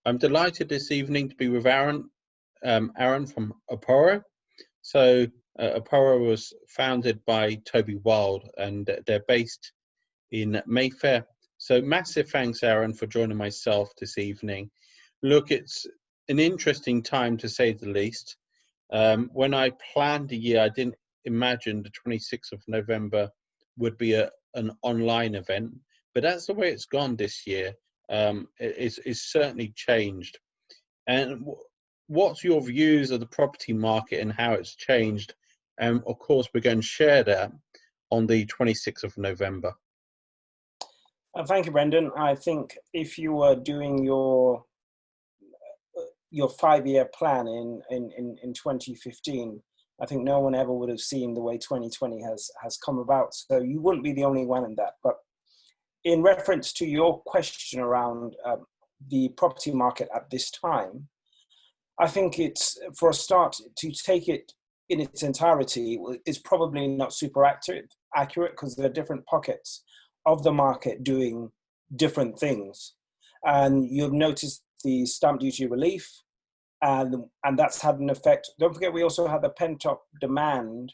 I'm delighted this evening to be with Aaron from Opera. So, Opera was founded by Toby Wild, and they're based in Mayfair. So, massive thanks, Aaron, for joining myself this evening. Look, it's an interesting time to say the least. When I planned the year, I didn't imagine the 26th of November would be an online event, but that's the way it's gone this year. It's certainly changed. And what's your views of the property market and how it's changed? And of course, we're going to share that on the 26th of November. Thank you, Brendan. I think if you were doing your 5-year plan in 2015, I think no one ever would have seen the way 2020 has come about. So you wouldn't be the only one in that. But in reference to your question around the property market at this time, I think it's, for a start, to take it in its entirety is probably not super accurate because there are different pockets of the market doing different things. And you'll notice the stamp duty relief, and that's had an effect. Don't forget, we also had the pent-up demand,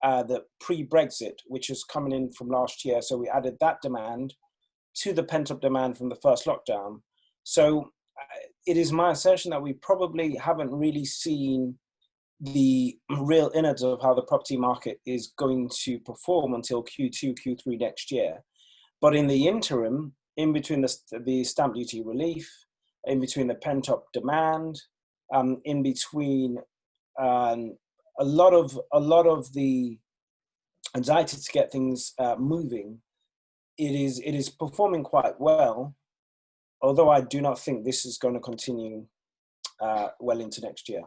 the pre-Brexit, which is coming in from last year. So we added that demand to the pent-up demand from the first lockdown. So it is my assertion that we probably haven't really seen the real innards of how the property market is going to perform until Q2, Q3 next year. But in the interim, in between the stamp duty relief, in between the pent-up demand, in between a lot of the anxiety to get things moving, it is performing quite well. Although I do not think this is going to continue well into next year.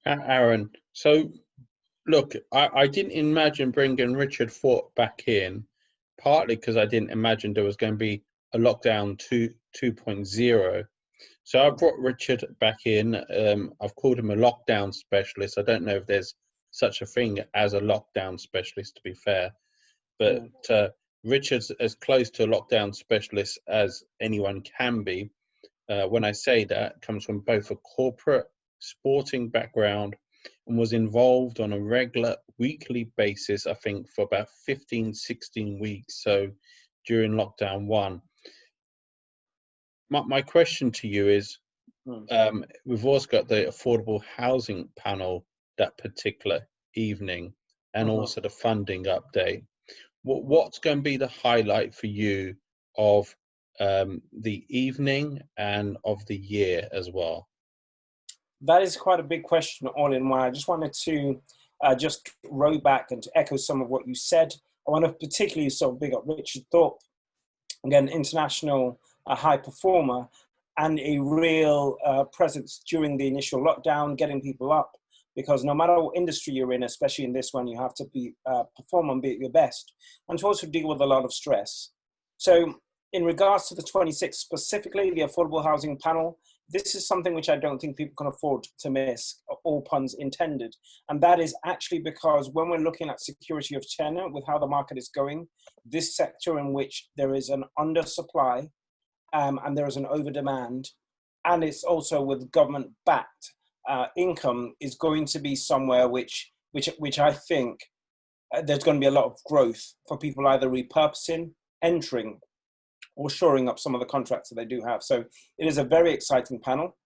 Aaron, so look, I didn't imagine bringing Richard Fort back in, partly because I didn't imagine there was going to be a lockdown 2.0. So I brought Richard back in. I've called him a lockdown specialist. I don't know if there's such a thing as a lockdown specialist, to be fair, but Richard's as close to a lockdown specialist as anyone can be. When I say that, comes from both a corporate sporting background and was involved on a regular weekly basis, I think, for about 15, 16 weeks. So during lockdown 1. My question to you is, we've also got the affordable housing panel that particular evening, and also the funding update. What's going to be the highlight for you of the evening and of the year as well? That is quite a big question all in one. I just wanted to just row back and to echo some of what you said. I want to particularly sort of big up Richard Thorpe, again, international high performer, and a real presence during the initial lockdown, getting people up, because no matter what industry you're in, especially in this one, you have to perform and be at your best, and to also deal with a lot of stress. So in regards to the 26th specifically, the affordable housing panel, this is something which I don't think people can afford to miss, all puns intended. And that is actually because when we're looking at security of tenure with how the market is going, this sector in which there is an undersupply and there is an over demand, and it's also with government-backed income, is going to be somewhere which I think there's going to be a lot of growth for people either repurposing, entering, or shoring up some of the contracts that they do have. So it is a very exciting panel,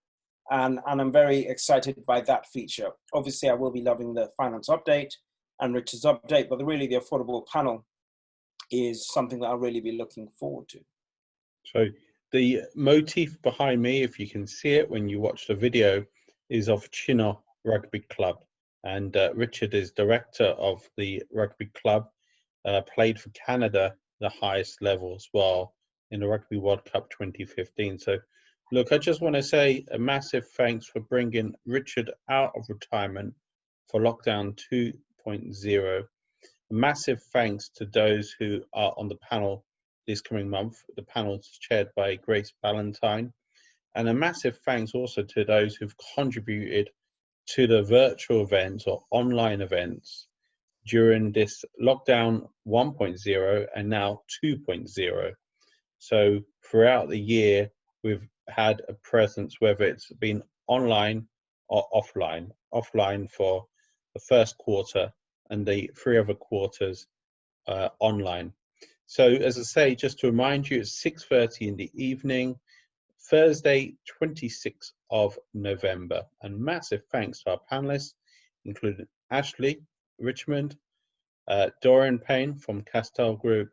and I'm very excited by that feature. Obviously, I will be loving the finance update and Richard's update, but really the affordable panel is something that I'll really be looking forward to. So the motif behind me, if you can see it when you watch the video, is of Chinnor Rugby Club. And Richard is director of the rugby club, played for Canada, the highest level as well, in the Rugby World Cup 2015. So, look, I just want to say a massive thanks for bringing Richard out of retirement for lockdown 2.0. A massive thanks to those who are on the panel this coming month. The panel is chaired by Grace Ballantyne. And a massive thanks also to those who've contributed to the virtual events or online events during this lockdown 1.0 and now 2.0. So throughout the year, we've had a presence, whether it's been online or offline. Offline for the first quarter and the 3 other quarters online. So as I say, just to remind you, it's 6:30 in the evening, Thursday, 26th of November. And massive thanks to our panelists, including Ashley Richmond, Dorian Payne from Castell Group.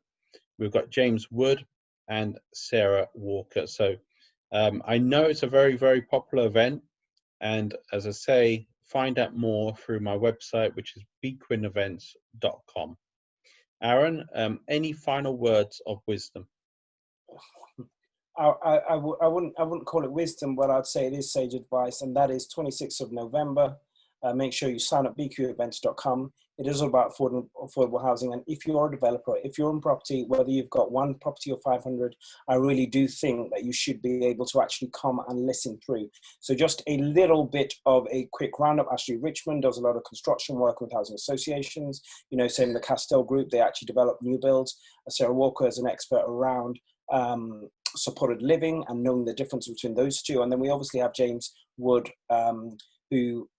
We've got James Wood and Sarah Walker. So I know it's a very, very popular event. And as I say, find out more through my website, which is bquinevents.com. Aaron, any final words of wisdom? I wouldn't call it wisdom, but I'd say it is sage advice, and that is 26th of November. Make sure you sign up bqevents.com. It is all about affordable housing. And if you're a developer, if you're in property, whether you've got 1 property or 500, I really do think that you should be able to actually come and listen through. So just a little bit of a quick roundup. Ashley Richmond does a lot of construction work with housing associations. You know, same in the Castell Group, they actually develop new builds. Sarah Walker is an expert around supported living and knowing the difference between those two. And then we obviously have James Wood, who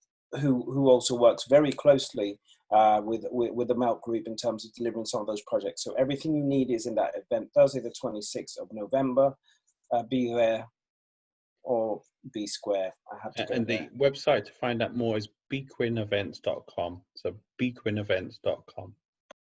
also works very closely with the Melt Group in terms of delivering some of those projects. So everything you need is in that event, Thursday the 26th of November. Be there or be square. I have to go and there. The website to find out more is bquinevents.com. So bquinevents.com.